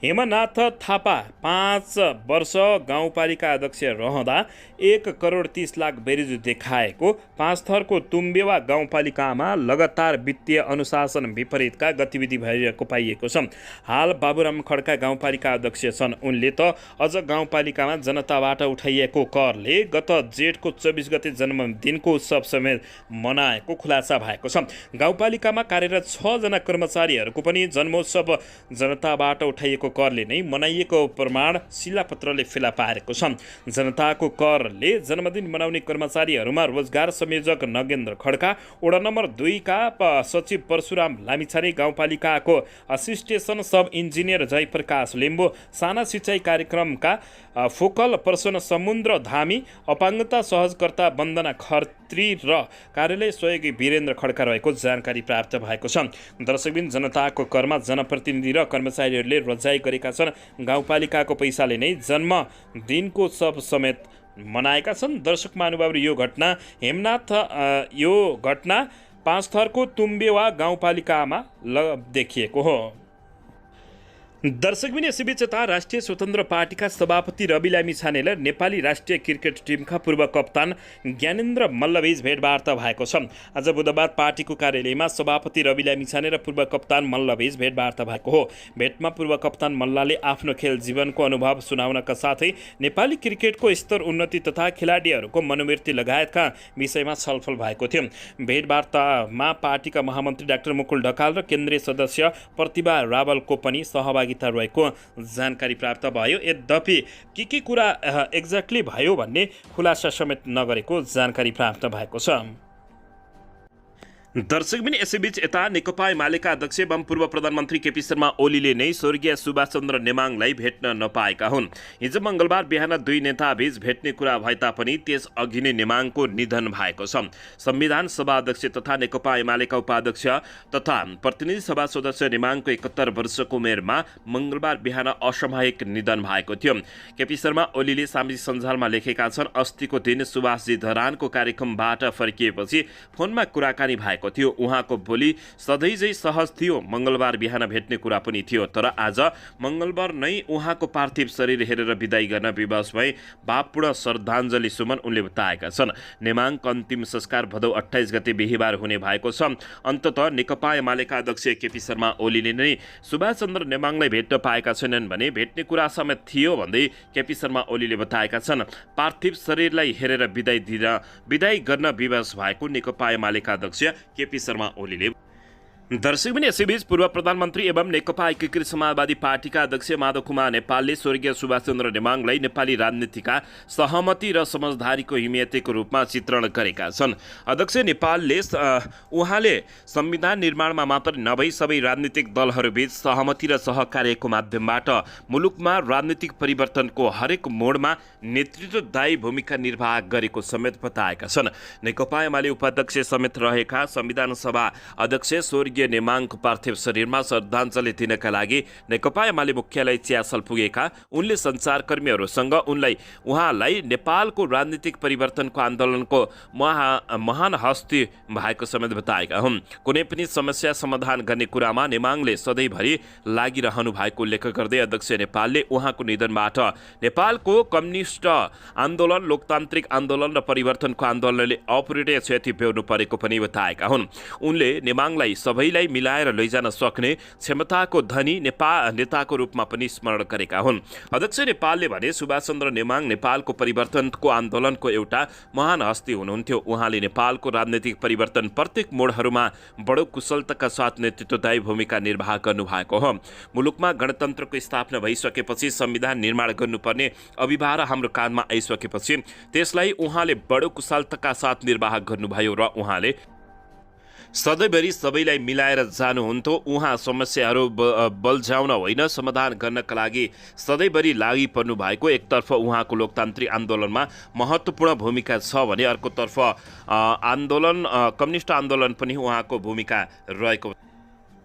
हेमनाथ थापा 5 वर्ष गाउँपालिका अध्यक्ष रहँदा 1 करोड 30 लाख बेरिज देखाएको पाँचथरको तुम्बेवा गाउँपालिकामा लगातार वित्तीय अनुशासन विपरीतका गतिविधि भइरहेको पाइएको छ। हाल बाबुराम खड्का गाउँपालिका अध्यक्ष छन्। उनले त अझ गाउँपालिकामा जनताबाट उठाइएको करले गत जेठको 24 गते जन्मदिनको उत्सव समेत मनाएको खुलासा भएको छ। गाउँपालिकामा कार्यरत 6 जना कर्मचारीहरूको पनि जन्मोत्सव जनताबाट उठाइएको करले नै मनाइएको प्रमाण शिलापत्रले फेला पारेको छ। जनताको करले जन्मदिन मनाउने कर्मचारीहरूमा रोजगार संयोजक नगेन्द्र खड्का, वडा नम्बर 2 का सचिव परशुराम लामिछाने, गाउँपालिकाको असिस्टेसन सब इन्जिनियर जयप्रकाश लिम्बू, साना सिँचाइ कार्यक्रमका फोकल पर्सन समुद्र धामी, अपाङ्गता सहजकर्ता वन्दना खत्री र कार्यालय सहयोगी वीरेन्द्र खड्का रहेको जानकारी प्राप्त भएको छ। दर्शकबिन, जनताको करमा जनप्रतिनिधि र कर्मचारीहरूले रजाई गरेका छन्। गाउँपालिकाको पैसाले नै जन्मदिनको उत्सव समेत मनाएका छन्। दर्शक महानुभावहरू, यो घटना पाँचथरको तुम्बेवा गाउँपालिकामा देखिएको हो। दर्शकबिन, यसैबीच यता राष्ट्रिय स्वतन्त्र पार्टीका सभापति रवि लामिछाने र नेपाली राष्ट्रिय क्रिकेट टिमका पूर्व कप्तान ज्ञानेन्द्र मल्लबीच भेटवार्ता भएको छ। आज बुधबार पार्टीको कार्यालयमा सभापति रवि लामिछाने र पूर्व कप्तान मल्लबीच भेटवार्ता भएको हो। भेटमा पूर्व कप्तान मल्लले आफ्नो खेल जीवनको अनुभव सुनाउनका साथै नेपाली क्रिकेटको स्तर उन्नति तथा खेलाडीहरूको मनोवृत्ति लगायतका विषयमा छलफल भएको थियो। भेटवार्तामा पार्टीका महामन्त्री डाक्टर मुकुल ढकाल र केन्द्रीय सदस्य प्रतिभा रावलको पनि सहभागी रहेको जानकारी प्राप्त भयो। यद्यपि के कुरा एक्ज्याक्टली भयो भन्ने खुलासा समेत नगरेको जानकारी प्राप्त भएको छ। दर्शकबिन, यसैबीच यता नेकपा एमालेका अध्यक्ष एवं पूर्व प्रधानमन्त्री केपी शर्मा ओलीले नै स्वर्गीय सुभाष चन्द्र नेमाङलाई भेट्न नपाएका हुन्। हिजो मङ्गलबार बिहान दुई नेताबीच भेट्ने कुरा भए तापनि त्यस अघि नै नेमाङको निधन भएको छ। संविधान सभा अध्यक्ष तथा नेकपा एमालेका उपाध्यक्ष तथा प्रतिनिधि सभा सदस्य नेमाङको 71 वर्षको उमेरमा मङ्गलबार बिहान असामयिक निधन भएको थियो। केपी शर्मा ओलीले सामाजिक सञ्जालमा लेखेका छन्, अस्तिको दिन सुभाषजी धरानको कार्यक्रमबाट फर्किएपछि फोनमा कुराकानी भएको थियो। उहाँको बोली सधैँझै सहज थियो। मङ्गलबार बिहान भेट्ने कुरा पनि थियो, तर आज मङ्गलबार नै उहाँको पार्थिव शरीर हेरेर विदाई गर्न विवश भए भावपूर्ण श्रद्धाञ्जली सुमन उनले बताएका छन्। नेमाङको अन्तिम संस्कार भदौ 28 गते बिहिबार हुने भएको छ। अन्ततः नेकपा एमालेका अध्यक्ष केपी शर्मा ओलीले नै सुभाष चन्द्र नेमाङलाई भेट्न पाएका छैनन् भने भेट्ने कुरा समेत थियो भन्दै केपी शर्मा ओलीले बताएका छन्। पार्थिव शरीरलाई हेरेर विदाई गर्न विवश भएको नेकपा एमालेका अध्यक्ष केपी शर्मा ओलीले। दर्शक पनि यसैबीच पूर्व प्रधानमन्त्री एवं नेकपा एकीकृत समाजवादी पार्टीका अध्यक्ष माधव कुमार नेपालले स्वर्गीय सुभाषचन्द्र नेमाङलाई नेपाली राजनीतिका सहमति र समझदारीको हिमायतीको रूपमा चित्रण गरेका छन्। अध्यक्ष नेपालले उहाँले संविधान निर्माणमा मात्र नभई सबै राजनीतिक दलहरूबीच सहमति र सहकार्यको माध्यमबाट मुलुकमा राजनीतिक परिवर्तनको हरेक मोडमा नेतृत्वदायी भूमिका निर्वाह गरेको समेत बताएका छन्। नेकपा एमाले उपाध्यक्ष समेत रहेका संविधान सभा अध्यक्ष स्वर्गीय नेमाङको पार्थिव शरीरमा श्रद्धाञ्जली दिनका लागि नेकपा एमाले मुख्यालय चियासल पुगेका उनले सञ्चारकर्मीहरूसँग उहाँलाई नेपालको राजनीतिक परिवर्तनको आन्दोलनको महान हस्ती भएको समेत बताएका हुन्। कुनै पनि समस्या समाधान गर्ने कुरामा नेमाङले सधैँभरि लागिरहनु भएको उल्लेख गर्दै अध्यक्ष नेपालले उहाँको निधनबाट नेपालको कम्युनिस्ट आन्दोलन, लोकतान्त्रिक आन्दोलन र परिवर्तनको आन्दोलनले अपूरणीय क्षति बेहोर्नु परेको पनि बताएका हुन्। उनले नेमाङलाई सबैलाई मिलाएर लैजान सक्ने क्षमताको धनी नेताको रूपमा पनि स्मरण गरेका हुन्। अध्यक्ष नेपालले भने सुभाषचन्द्र नेमाङ नेपालको परिवर्तनको आन्दोलनको एउटा महान हस्ती हुनुहुन्थ्यो। उहाँले नेपालको राजनैतिक परिवर्तन प्रत्येक मोडहरूमा बडो कुशलताका साथ नेतृत्वदायी भूमिका निर्वाह गर्नुभएको हो। मुलुकमा गणतन्त्रको स्थापना भइसकेपछि संविधान निर्माण गर्नुपर्ने अभिभार हाम्रो काँधमा आइसकेपछि त्यसलाई उहाँले बडो कुशलताका साथ निर्वाह गर्नुभयो र उहाँले सधैँभरि सबैलाई मिलाएर जानुहुन्थ्यो। उहाँ समस्याहरू बल्झाउन होइन, समाधान गर्नका लागि सधैँभरि लागि पर्नु भएको। एकतर्फ उहाँको लोकतान्त्रिक आन्दोलनमा महत्त्वपूर्ण भूमिका छ भने अर्कोतर्फ कम्युनिस्ट आन्दोलन पनि उहाँको भूमिका रहेको।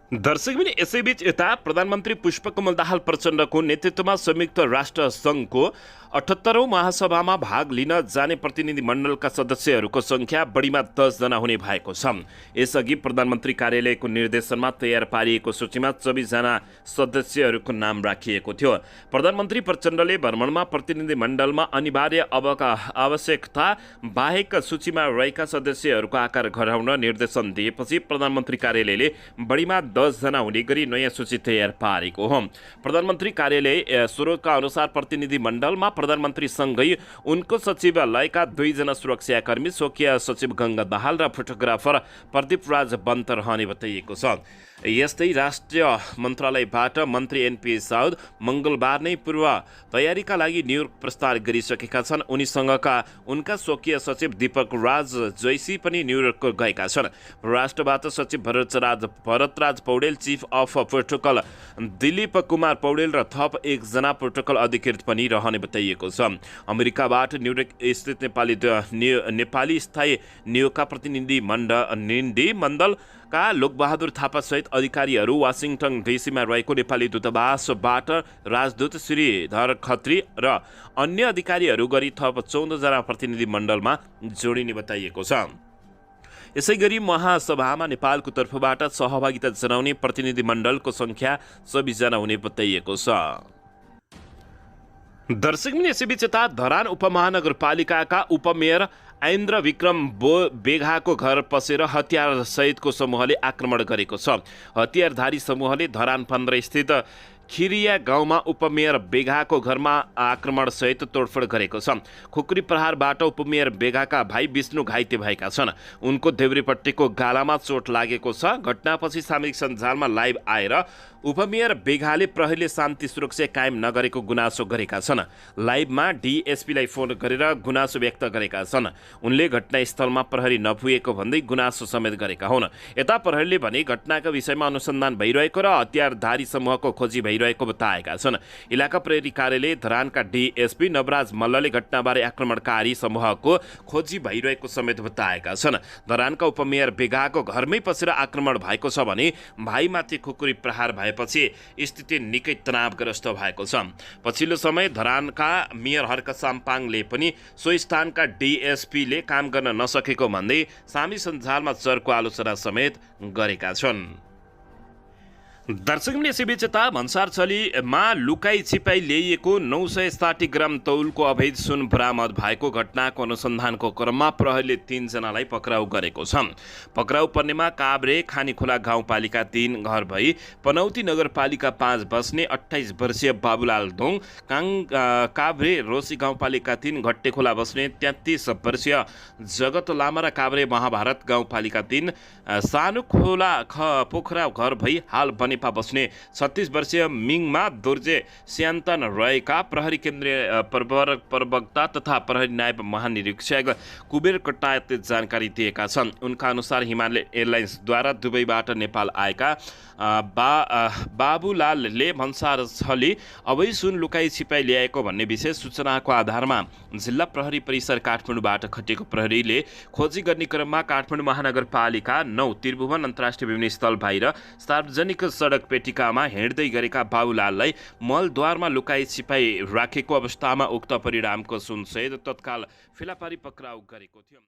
दर्शक पनि यसैबीच यता प्रधानमन्त्री पुष्पकमल दाहाल प्रचण्डको नेतृत्वमा संयुक्त राष्ट्र सङ्घको 78औं महासभामा भाग लिन जाने प्रतिनिधि मण्डलका सदस्यहरूको सङ्ख्या बढीमा 10 जना हुने भएको छ। यसअघि प्रधानमन्त्री कार्यालयको निर्देशनमा तयार पारिएको सूचीमा 24 जना सदस्यहरूको नाम राखिएको थियो। प्रधानमन्त्री प्रचण्डले भ्रमणमा प्रतिनिधि मण्डलमा अनिवार्य आवश्यकता बाहेक सूचीमा रहेका सदस्यहरूको आकार घटाउन निर्देशन दिएपछि प्रधानमन्त्री कार्यालयले बढीमा 10 जना हुने गरी नयाँ सूची तयार पारेको हो। प्रधानमन्त्री कार्यालय स्रोतका अनुसार प्रतिनिधि मण्डलमा प्रधानमन्त्रीसँगै उनको सचिवालयका 2 जना सुरक्षाकर्मी, स्वकीय सचिव गङ्गा दाहाल र फोटोग्राफर प्रदीप राज बन्त रहने बताइएको छ। यस्तै राष्ट्रिय मन्त्रालयबाट मन्त्री एनपी साउद मङ्गलबार नै पूर्व तयारीका लागि न्युयोर्क प्रस्थान गरिसकेका छन्। उनका स्वकीय सचिव दीपक राज जैसी पनि न्युयोर्क गएका छन्। राष्ट्रबाट सचिव Bharatraj Paudel, chief of protocol Dilip Kumar Paudel र थप 1 जना प्रोटोकल अधिकृत पनि रहने बताइएको छ। अमेरिकाबाट न्युयोर्क स्थित नेपाली स्थायी नियोगका प्रतिनिधि मण्डलका लोकबहादुर थापा सहित अधिकारीहरू वाशिङटन डीसीमा रहेको नेपाली दूतावासबाट राजदूत श्रीधर खत्री र अन्य अधिकारीहरू गरी थप 14 जना प्रतिनिधि मण्डलमा जोडिने बताइएको छ। यसैगरी महासभामा नेपालको तर्फबाट सहभागिता जनाउने प्रतिनिधि मण्डलको सङ्ख्या 24 जना हुने बताइएको छ। दर्शक यसैबीच यता धरान उपमहानगरपालिकाका उपमेयर ऐन्द्र विक्रम बेघाको घर पसेर हतियार सहितको समूहले आक्रमण गरेको छ। हतियारधारी समूहले धरान 15 स्थित खिरिया गाउँमा उपमेयर बेघाको घरमा आक्रमण सहित तोडफोड गरेको छ। खुकुरी प्रहारबाट उपमेयर बेघाका भाइ विष्णु घाइते भएका छन्। उनको देब्रेपट्टिको गालामा चोट लागेको छ। घटनापछि सामाजिक सञ्जालमा लाइभ आएर उपमेयर बेघाले प्रहरीले शान्ति सुरक्षा कायम नगरेको गुनासो गरेका छन्। लाइभमा डीएसपीलाई फोन गरेर गुनासो व्यक्त गरेका छन्। उनले घटनास्थलमा प्रहरी नपुगेको भन्दै गुनासो समेत गरेका हुन्। यता प्रहरीले भने घटनाका विषयमा अनुसन्धान भइरहेको र हतियारधारी समूहको खोजी भइरहेको बताएका छन्। इलाका प्रहरी कार्यालय धरानका डीएसपी नवराज मल्लले घटनाबारे आक्रमणकारी समूहको खोजी भइरहेको समेत बताएका छन्। धरानका उपमेयर बेघाको घरमै पसेर आक्रमण भएको छ भने भाइमाथि खुकुरी प्रहार भएपछि स्थिति निकै तनावग्रस्त भएको छ। पछिल्लो समय धरानका मेयर हर्क साम्पाङले पनि सो स्थानका डीएसपीले काम गर्न नसकेको भन्दै सामाजिक सञ्जालमा चर्को आलोचना समेत गरेका छन्। दर्शकले यसैबीच यता भन्सारछलीमा लुकाई छिपाई ल्याइएको 960 ग्राम तौलको अवैध सुन बरामद भएको घटनाको अनुसन्धानको क्रममा प्रहरीले 3 जनालाई पक्राउ गरेको छ। पक्राउ पर्नेमा काभ्रे खानीखोला गाउँपालिका 3 घर भई पनौती नगरपालिका 5 बस्ने 28 वर्षीय बाबुलाल दोङ, काभ्रे रोसी गाउँपालिका 3 घट्टेखोला बस्ने 33 वर्षीय जगत लामा र काभ्रे महाभारत गाउँपालिका 3 सानो खोला पोखरा घर भई हाल बनेपा बस्ने 36 वर्षीय मिङमा दोर्जे स्यान्तन रहेका प्रहरी केन्द्रीय प्रवक्ता तथा प्रहरी नायब महानिरीक्षक कुबेर कट्टायतले जानकारी दिएका छन्। उनका अनुसार हिमालय एयरलाइन्सद्वारा दुबईबाट नेपाल आएका बाबुलालले भन्सारछली अवैध सुन लुकाई छिपाई ल्याएको भन्ने विशेष सूचनाको आधारमा जिल्ला प्रहरी परिसर काठमाडौँबाट खटिएको प्रहरीले खोजी गर्ने क्रममा काठमाडौँ महानगरपालिका 9 त्रिभुवन अन्तर्राष्ट्रिय विमानस्थल बाहिर सार्वजनिक सडक पेटिकामा हिँड्दै गरेका बाबुलाललाई मलद्वारमा लुकाई छिपाई राखेको अवस्थामा उक्त परिणामको सुनसहित तत्काल फेला पारी पक्राउ गरेको थियो।